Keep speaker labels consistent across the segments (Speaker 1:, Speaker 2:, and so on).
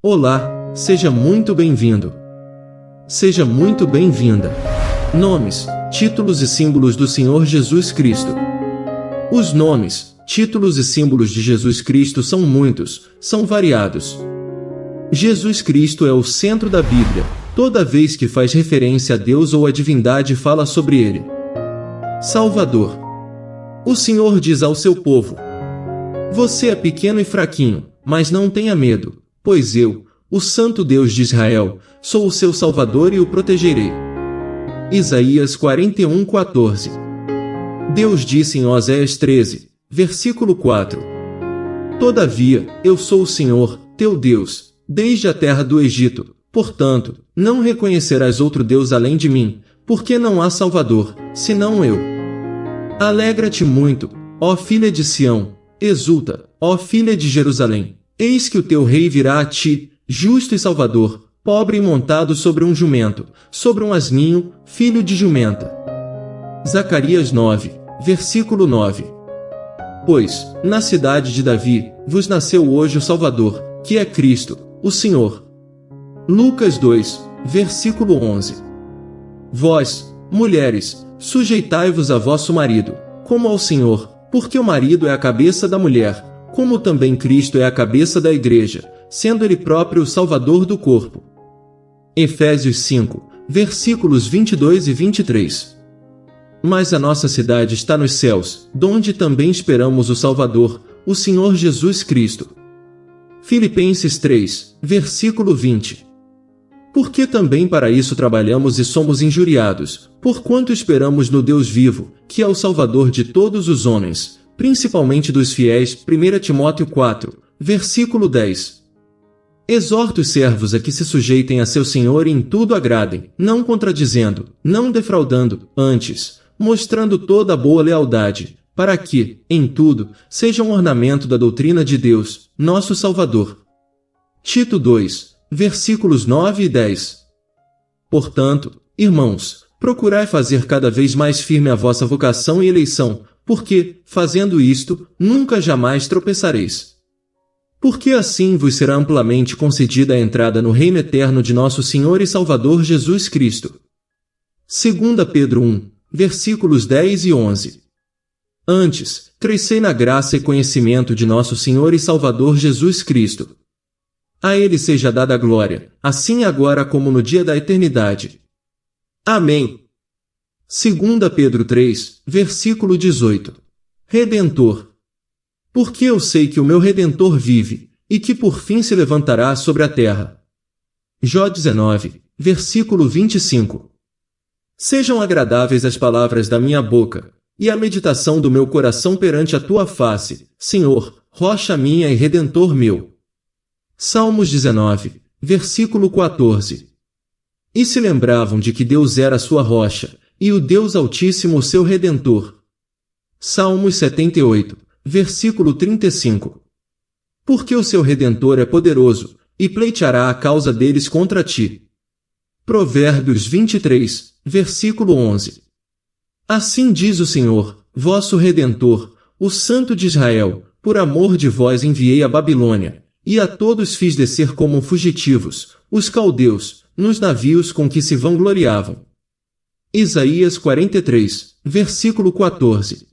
Speaker 1: Olá, seja muito bem-vindo. Seja muito bem-vinda. Nomes, títulos e símbolos do Senhor Jesus Cristo. Os nomes, títulos e símbolos de Jesus Cristo são muitos, são variados. Jesus Cristo é o centro da Bíblia, toda vez que faz referência a Deus ou a divindade fala sobre ele. Salvador. O Senhor diz ao seu povo: você é pequeno e fraquinho, mas não tenha medo, pois eu, o Santo Deus de Israel, sou o seu Salvador e o protegerei. Isaías 41:14. Deus disse em Oséias 13, versículo 4: todavia, eu sou o Senhor, teu Deus, desde a terra do Egito, portanto, não reconhecerás outro Deus além de mim, porque não há Salvador, senão eu. Alegra-te muito, ó filha de Sião, exulta, ó filha de Jerusalém, eis que o teu rei virá a ti, justo e salvador, pobre e montado sobre um jumento, sobre um asninho, filho de jumenta. Zacarias 9, versículo 9. Pois, na cidade de Davi, vos nasceu hoje o Salvador, que é Cristo, o Senhor. Lucas 2, versículo 11. Vós, mulheres, sujeitai-vos a vosso marido, como ao Senhor, porque o marido é a cabeça da mulher, como também Cristo é a cabeça da igreja, sendo ele próprio o Salvador do corpo. Efésios 5, versículos 22 e 23. Mas a nossa cidade está nos céus, donde também esperamos o Salvador, o Senhor Jesus Cristo. Filipenses 3, versículo 20. Porque também para isso trabalhamos e somos injuriados, porquanto esperamos no Deus vivo, que é o Salvador de todos os homens, principalmente dos fiéis. 1 Timóteo 4, versículo 10. Exorta os servos a que se sujeitem a seu Senhor e em tudo agradem, não contradizendo, não defraudando, antes, mostrando toda a boa lealdade, para que, em tudo, sejam um ornamento da doutrina de Deus, nosso Salvador. Tito 2, versículos 9 e 10. Portanto, irmãos, procurai fazer cada vez mais firme a vossa vocação e eleição, porque, fazendo isto, nunca jamais tropeçareis. Porque assim vos será amplamente concedida a entrada no reino eterno de nosso Senhor e Salvador Jesus Cristo. 2 Pedro 1, versículos 10 e 11. Antes, crescei na graça e conhecimento de nosso Senhor e Salvador Jesus Cristo. A ele seja dada a glória, assim agora como no dia da eternidade. Amém. 2 Pedro 3, versículo 18. Redentor. Porque eu sei que o meu Redentor vive, e que por fim se levantará sobre a terra. Jó 19, versículo 25. Sejam agradáveis as palavras da minha boca, e a meditação do meu coração perante a tua face, Senhor, rocha minha e Redentor meu. Salmos 19, versículo 14. E se lembravam de que Deus era a sua rocha, e o Deus Altíssimo o seu Redentor. Salmos 78, versículo 35. Porque o seu Redentor é poderoso, e pleiteará a causa deles contra ti. Provérbios 23, versículo 11. Assim diz o Senhor, vosso Redentor, o Santo de Israel, por amor de vós enviei a Babilônia, e a todos fiz descer como fugitivos, os caldeus, nos navios com que se vangloriavam. Isaías 43, versículo 14.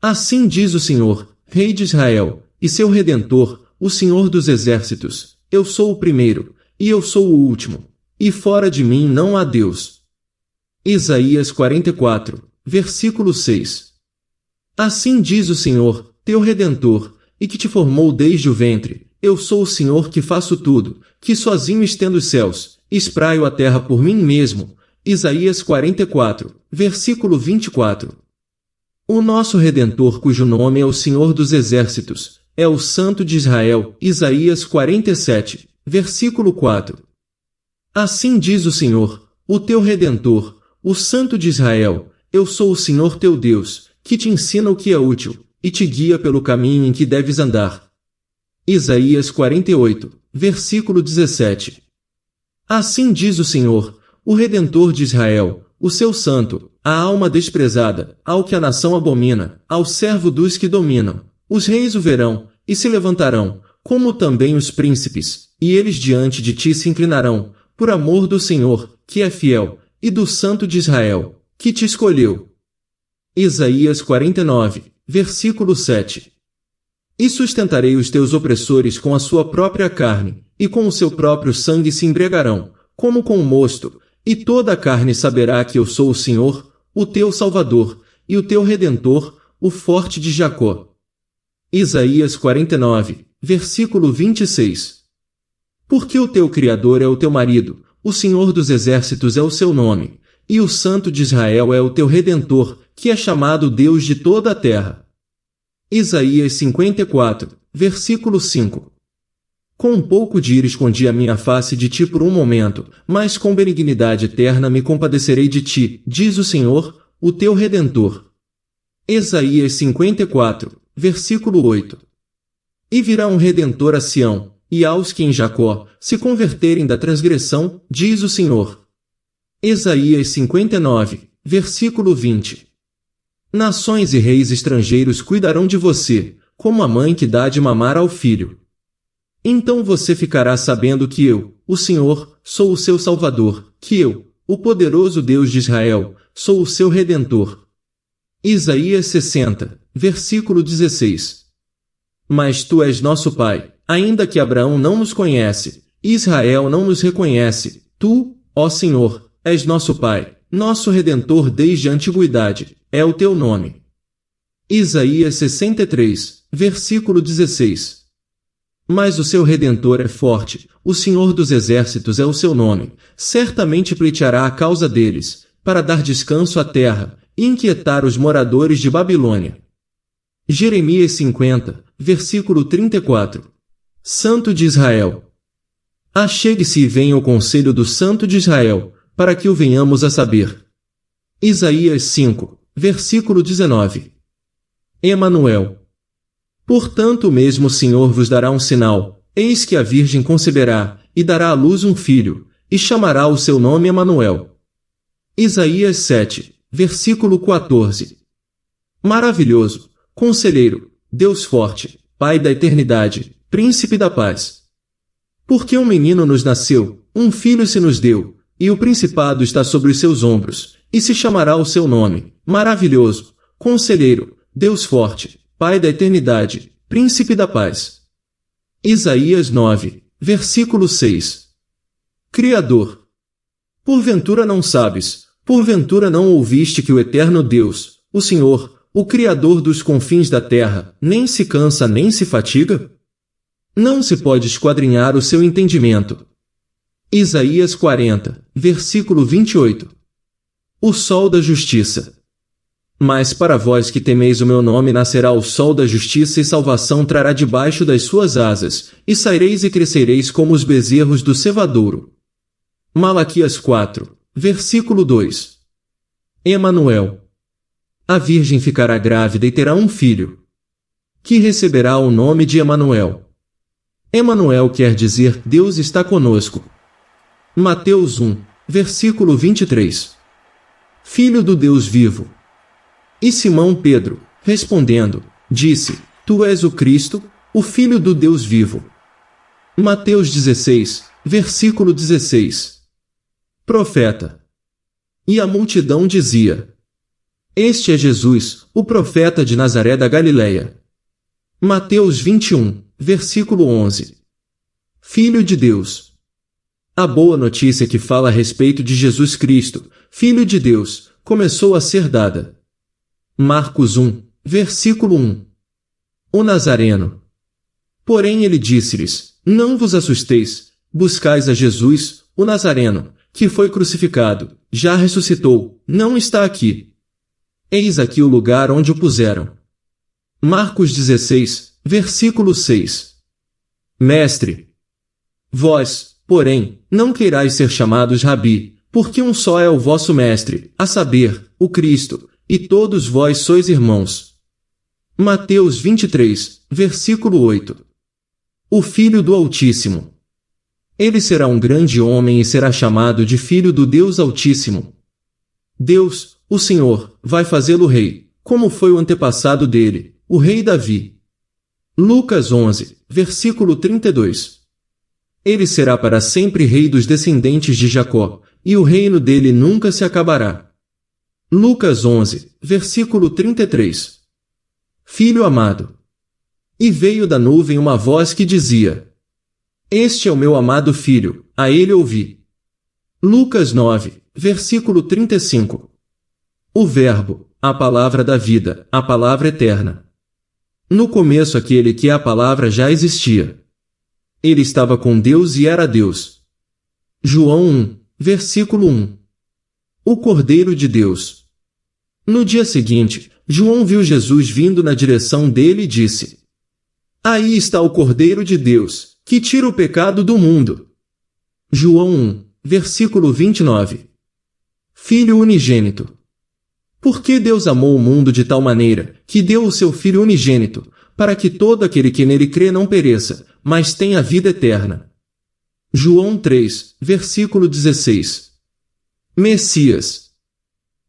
Speaker 1: Assim diz o Senhor, Rei de Israel, e seu Redentor, o Senhor dos exércitos: eu sou o primeiro, e eu sou o último, e fora de mim não há Deus. Isaías 44, versículo 6. Assim diz o Senhor, teu Redentor, e que te formou desde o ventre: eu sou o Senhor que faço tudo, que sozinho estendo os céus, espraio a terra por mim mesmo. Isaías 44, versículo 24. O nosso Redentor, cujo nome é o Senhor dos Exércitos, é o Santo de Israel. Isaías 47, versículo 4. Assim diz o Senhor, o teu Redentor, o Santo de Israel: eu sou o Senhor teu Deus, que te ensina o que é útil, e te guia pelo caminho em que deves andar. Isaías 48, versículo 17. Assim diz o Senhor, o Redentor de Israel, o seu santo, a alma desprezada, ao que a nação abomina, ao servo dos que dominam. Os reis o verão, e se levantarão, como também os príncipes, e eles diante de ti se inclinarão, por amor do Senhor, que é fiel, e do Santo de Israel, que te escolheu. Isaías 49, versículo 7. E sustentarei os teus opressores com a sua própria carne, e com o seu próprio sangue se embriagarão, como com o mosto, e toda a carne saberá que eu sou o Senhor, o teu Salvador, e o teu Redentor, o forte de Jacó. Isaías 49, versículo 26. Porque o teu Criador é o teu marido, o Senhor dos exércitos é o seu nome, e o Santo de Israel é o teu Redentor, que é chamado Deus de toda a terra. Isaías 54, versículo 5. Com um pouco de ira escondi a minha face de ti por um momento, mas com benignidade eterna me compadecerei de ti, diz o Senhor, o teu Redentor. Isaías 54, versículo 8. E virá um Redentor a Sião, e aos que em Jacó se converterem da transgressão, diz o Senhor. Isaías 59, versículo 20. Nações e reis estrangeiros cuidarão de você, como a mãe que dá de mamar ao filho. Então você ficará sabendo que eu, o Senhor, sou o seu Salvador, que eu, o poderoso Deus de Israel, sou o seu Redentor. Isaías 60, versículo 16. Mas tu és nosso Pai, ainda que Abraão não nos conhece, e Israel não nos reconhece, tu, ó Senhor, és nosso Pai, nosso Redentor desde a antiguidade, é o teu nome. Isaías 63, versículo 16. Mas o seu Redentor é forte, o Senhor dos exércitos é o seu nome, certamente pleiteará a causa deles, para dar descanso à terra, e inquietar os moradores de Babilônia. Jeremias 50, versículo 34. Santo de Israel. Achegue-se e venha o conselho do Santo de Israel, para que o venhamos a saber. Isaías 5, versículo 19. Emanuel. Portanto o mesmo Senhor vos dará um sinal, eis que a Virgem conceberá, e dará à luz um filho, e chamará o seu nome Emanuel. Isaías 7, versículo 14. Maravilhoso, Conselheiro, Deus forte, Pai da eternidade, Príncipe da paz. Porque um menino nos nasceu, um filho se nos deu, e o principado está sobre os seus ombros, e se chamará o seu nome, Maravilhoso, Conselheiro, Deus forte, Pai da eternidade, Príncipe da paz. Isaías 9, versículo 6. Criador. Porventura não sabes, porventura não ouviste que o eterno Deus, o Senhor, o Criador dos confins da terra, nem se cansa nem se fatiga? Não se pode esquadrinhar o seu entendimento. Isaías 40, versículo 28. O sol da justiça. Mas para vós que temeis o meu nome nascerá o sol da justiça e salvação trará debaixo das suas asas, e saireis e crescereis como os bezerros do cevadouro. Malaquias 4, versículo 2. Emanuel. A virgem ficará grávida e terá um filho, que receberá o nome de Emanuel. Emanuel quer dizer Deus está conosco. Mateus 1, versículo 23. Filho do Deus vivo. E Simão Pedro, respondendo, disse, Tu és o Cristo, o Filho do Deus vivo. Mateus 16, versículo 16. Profeta. E a multidão dizia, Este é Jesus, o profeta de Nazaré da Galileia. Mateus 21, versículo 11. Filho de Deus. A boa notícia que fala a respeito de Jesus Cristo, Filho de Deus, começou a ser dada. Marcos 1, versículo 1. O Nazareno. Porém ele disse-lhes, Não vos assusteis, buscais a Jesus, o Nazareno, que foi crucificado, já ressuscitou, não está aqui. Eis aqui o lugar onde o puseram. Marcos 16, versículo 6. Mestre. Vós, porém, não queirais ser chamados Rabi, porque um só é o vosso Mestre, a saber, o Cristo, e todos vós sois irmãos. Mateus 23, versículo 8. O Filho do Altíssimo. Ele será um grande homem e será chamado de Filho do Deus Altíssimo. Deus, o Senhor, vai fazê-lo rei, como foi o antepassado dele, o rei Davi. Lucas 11, versículo 32. Ele será para sempre rei dos descendentes de Jacó, e o reino dele nunca se acabará. Lucas 11, versículo 33. Filho amado. E veio da nuvem uma voz que dizia: Este é o meu amado filho, a ele ouvi. Lucas 9, versículo 35. O Verbo, a palavra da vida, a palavra eterna. No começo aquele que é a palavra já existia. Ele estava com Deus e era Deus. João 1, versículo 1. O Cordeiro de Deus. No dia seguinte, João viu Jesus vindo na direção dele e disse: Aí está o Cordeiro de Deus, que tira o pecado do mundo. João 1, versículo 29. Filho unigênito. Porque Deus amou o mundo de tal maneira, que deu o seu Filho unigênito, para que todo aquele que nele crê não pereça, mas tenha vida eterna. João 3, versículo 16. Messias.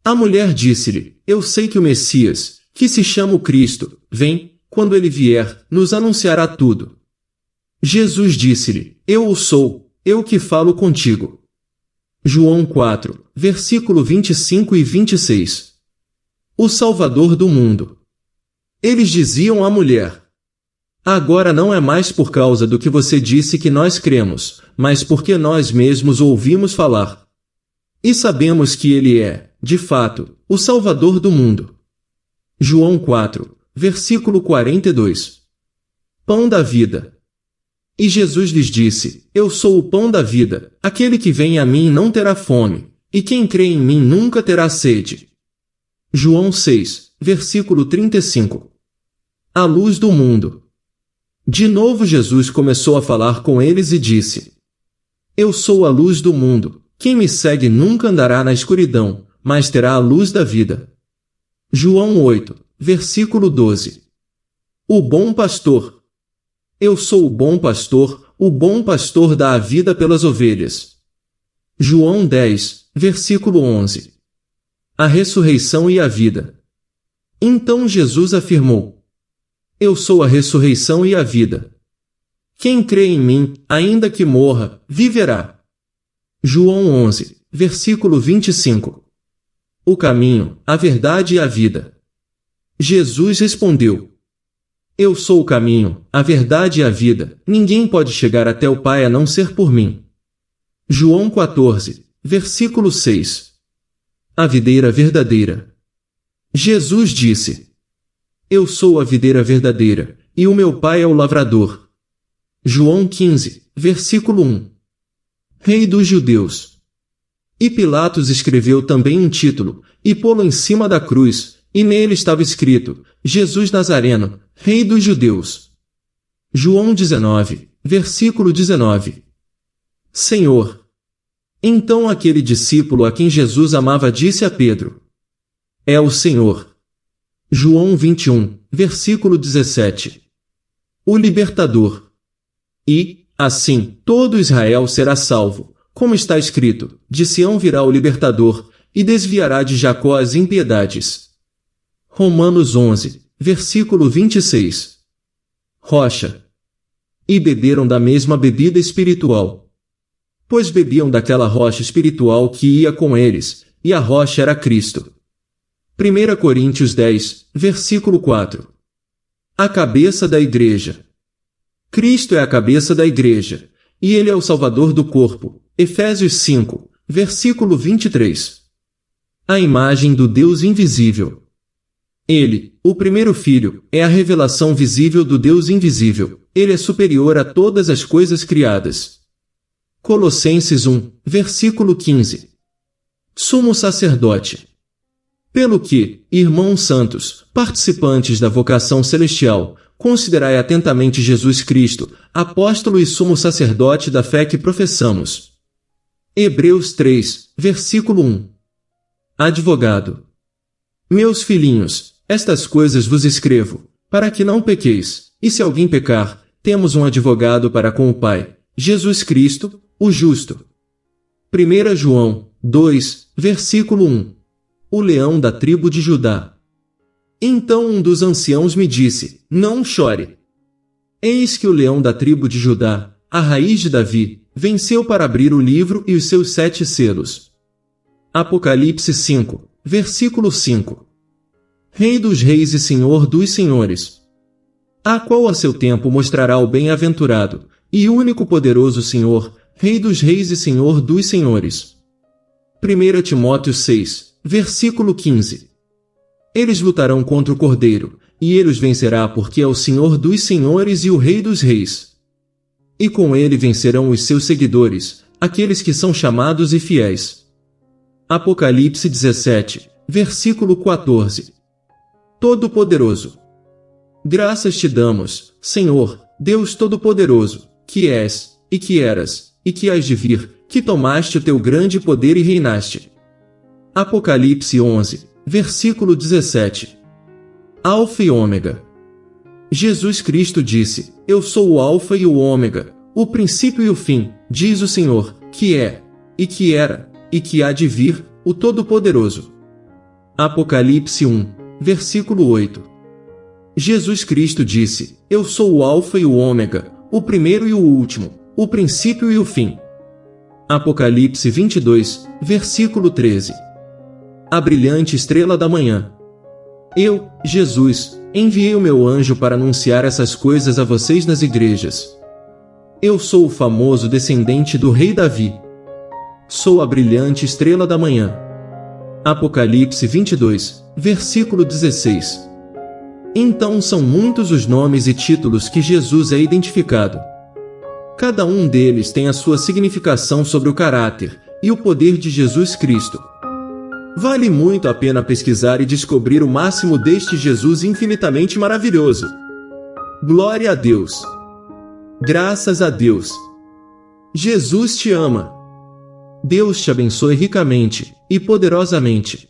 Speaker 1: A mulher disse-lhe: Eu sei que o Messias, que se chama o Cristo, vem. Quando ele vier, nos anunciará tudo. Jesus disse-lhe: Eu o sou, eu que falo contigo. João 4, versículo 25 e 26. O Salvador do mundo. Eles diziam à mulher: Agora não é mais por causa do que você disse que nós cremos, mas porque nós mesmos o ouvimos falar. E sabemos que ele é, de fato, o Salvador do mundo. João 4, versículo 42. Pão da vida. E Jesus lhes disse: Eu sou o pão da vida, aquele que vem a mim não terá fome, e quem crê em mim nunca terá sede. João 6, versículo 35. A luz do mundo. De novo Jesus começou a falar com eles e disse: Eu sou a luz do mundo, quem me segue nunca andará na escuridão, mas terá a luz da vida. João 8, versículo 12. O bom pastor. Eu sou o bom pastor dá a vida pelas ovelhas. João 10, versículo 11. A ressurreição e a vida. Então Jesus afirmou: Eu sou a ressurreição e a vida. Quem crê em mim, ainda que morra, viverá. João 11, versículo 25. O caminho, a verdade e a vida. Jesus respondeu: Eu sou o caminho, a verdade e a vida, ninguém pode chegar até o Pai a não ser por mim. João 14, versículo 6. A videira verdadeira. Jesus disse: Eu sou a videira verdadeira, e o meu Pai é o lavrador. João 15, versículo 1. Rei dos Judeus. E Pilatos escreveu também um título, e pô-lo em cima da cruz, e nele estava escrito: Jesus Nazareno, Rei dos Judeus. João 19, versículo 19. Senhor. Então aquele discípulo a quem Jesus amava disse a Pedro: É o Senhor. João 21, versículo 17. O libertador. E, assim, todo Israel será salvo, como está escrito: De Sião virá o libertador, e desviará de Jacó as impiedades. Romanos 11, versículo 26. Rocha. E beberam da mesma bebida espiritual. Pois bebiam daquela rocha espiritual que ia com eles, e a rocha era Cristo. 1 Coríntios 10, versículo 4. A cabeça da igreja. Cristo é a cabeça da igreja, e ele é o Salvador do corpo. Efésios 5, versículo 23. A imagem do Deus invisível. Ele, o primeiro filho, é a revelação visível do Deus invisível. Ele é superior a todas as coisas criadas. Colossenses 1, versículo 15. Sumo sacerdote. Pelo que, irmãos santos, participantes da vocação celestial, considerai atentamente Jesus Cristo, apóstolo e sumo sacerdote da fé que professamos. Hebreus 3, versículo 1. Advogado. Meus filhinhos, estas coisas vos escrevo, para que não pequeis, e se alguém pecar, temos um advogado para com o Pai, Jesus Cristo, o justo. 1 João 2, versículo 1. O leão da tribo de Judá. Então um dos anciãos me disse: Não chore. Eis que o leão da tribo de Judá, a raiz de Davi, venceu para abrir o livro e os seus 7 selos. Apocalipse 5, versículo 5. Rei dos reis e Senhor dos senhores, a qual a seu tempo mostrará o bem-aventurado, e único poderoso Senhor, Rei dos reis e Senhor dos senhores. 1 Timóteo 6, versículo 15. Eles lutarão contra o Cordeiro, e ele os vencerá porque é o Senhor dos senhores e o Rei dos reis. E com ele vencerão os seus seguidores, aqueles que são chamados e fiéis. Apocalipse 17, versículo 14. Todo-Poderoso. Graças te damos, Senhor, Deus Todo-Poderoso, que és, e que eras, e que hás de vir, que tomaste o teu grande poder e reinaste. Apocalipse 11, versículo 17. Alfa e Ômega. Jesus Cristo disse, eu sou o Alfa e o Ômega, o princípio e o fim, diz o Senhor, que é, e que era, e que há de vir, o Todo-Poderoso. Apocalipse 1, versículo 8. Jesus Cristo disse, eu sou o Alfa e o Ômega, o primeiro e o último, o princípio e o fim. Apocalipse 22, versículo 13. A brilhante estrela da manhã. Eu, Jesus, enviei o meu anjo para anunciar essas coisas a vocês nas igrejas. Eu sou o famoso descendente do rei Davi. Sou a brilhante estrela da manhã. Apocalipse 22, versículo 16. Então são muitos os nomes e títulos que Jesus é identificado. Cada um deles tem a sua significação sobre o caráter e o poder de Jesus Cristo. Vale muito a pena pesquisar e descobrir o máximo deste Jesus infinitamente maravilhoso. Glória a Deus! Graças a Deus! Jesus te ama! Deus te abençoe ricamente e poderosamente.